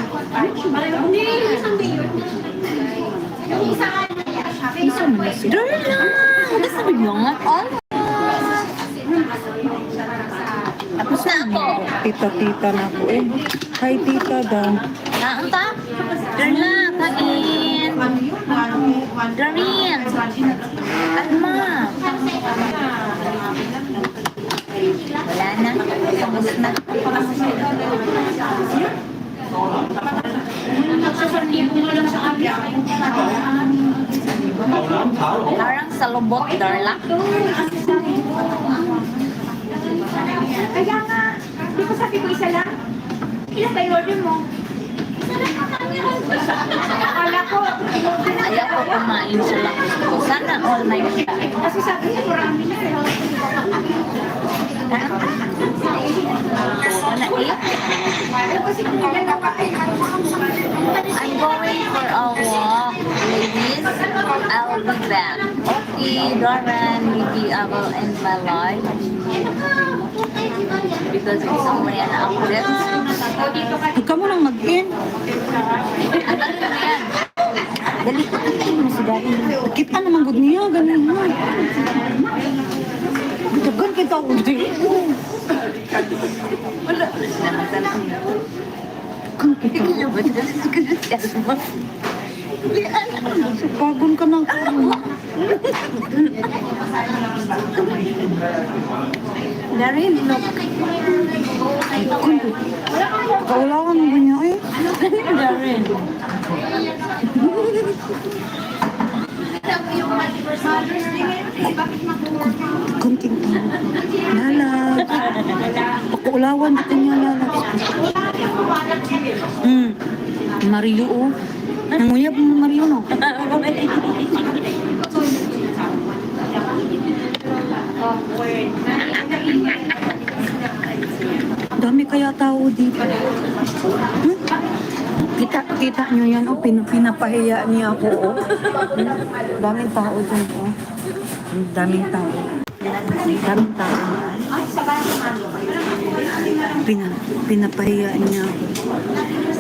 Hindi, isang mayor. Yung isa nga niya, Isa mo na sila. Darla! Ano sabi mo nga? Tapos na ako. Tita na ako eh. Hi, tita daw. Naanta? Darla, kain. Darin. Alma. Wala na. Tapos na. Parang sa lubot, Darla. Kaya nga, di ba sabi ko isa lang? Ilan ba yung order mo? Isa lang kami. Akala ko, Ayaw ko kumain sa lakas ko. Sana all my time. kasi sabi niya, marami na. Wanna eat? Kasi kung ilan na pa, I'm going for a walk, ladies. I'll be back. Okay, Doran, maybe I will end my life because it's only an update. Huwag ka mo nang mag-in. Ano yan? Dali ko katiin mo si Daddy. Kita naman good niya, ganun mo. Dagan kita ako din. Wala. Naman tanong. Kung kikilo ba dito sa kanyas mo? Pagon ka ng karma. Darin, no. Kaulangan mo ba niya eh? Darin. Kunting lalag. Pakuulawan dito niya lalag. Mario oh. Nanguyab mo Mario no? Dami kaya tao dito. Kita nyo yan, oh, pinapahiya niya ako, oh. Daming tao dyan, oh. Daming tao. Daming tao. Pinapahiya niya ako.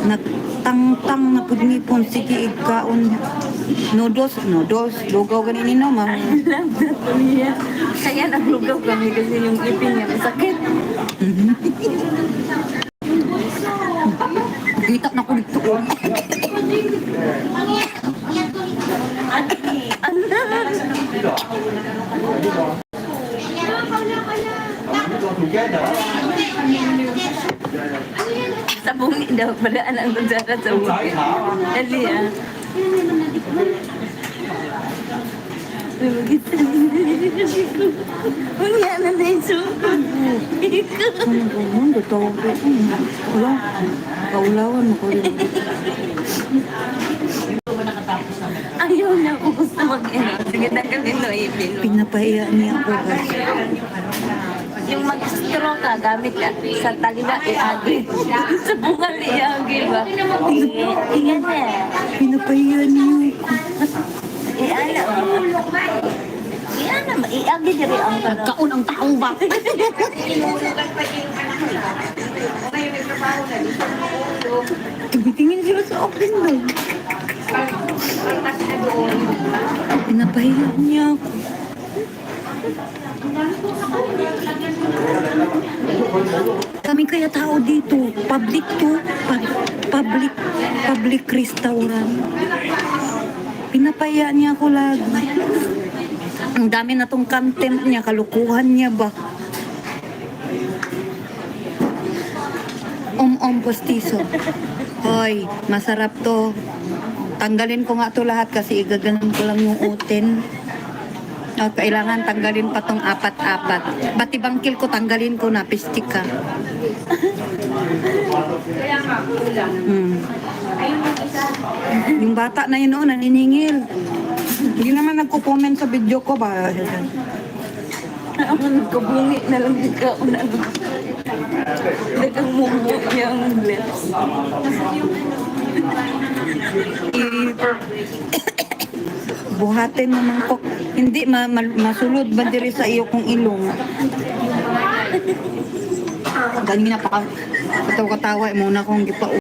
Nagtangtang na pudnipon, sige, ikaon. Noodles, lugaw ganin no, ma'am. Kaya naglugaw kami kasi yung ipin niya masakit. Kita na ko dito, oh. Sa bungi daw, padaan ang kutsara sa bungi. Dali ah. Unya na na yung sukod. Ano tawag ko? Wala. Kaulawan mo ko rin. Ayaw na ako gusto mag-ino. Sige na kami no ipin. Pinapahiya niya ako, guys. Yung mag-straw ka, gamit ka sa talina, iagi. Sa bungal, iagi ba? Iyan na. Pinapahiya niya ako. Iyan na. Iyan na, iagi diri ang tanong. Kaon ang taong ba? Tumitingin sila sa open na. Pinapahiya niya ako. Kami kaya tao dito. Public to. Public restaurant. Pinapahiya niya ako lagi. Ang dami na tong content niya. Kalukuhan niya ba? Postiso. Hoy, masarap to. Tanggalin ko nga to lahat kasi igaganon ko lang yung utin. O, kailangan tanggalin pa tong apat-apat. Pati bangkil ko tanggalin ko na, pistik ka. Yung bata na yun noon, naniningil. Hindi naman nagko-comment sa video ko ba? Ako nagkabungi na lang ikaw na nagkamumu yung lips. Buhatin mo man ko. Hindi, masulod ba diri sa iyo kong ilong? Ganina pa ka. Katawa-katawa, muna kong gipa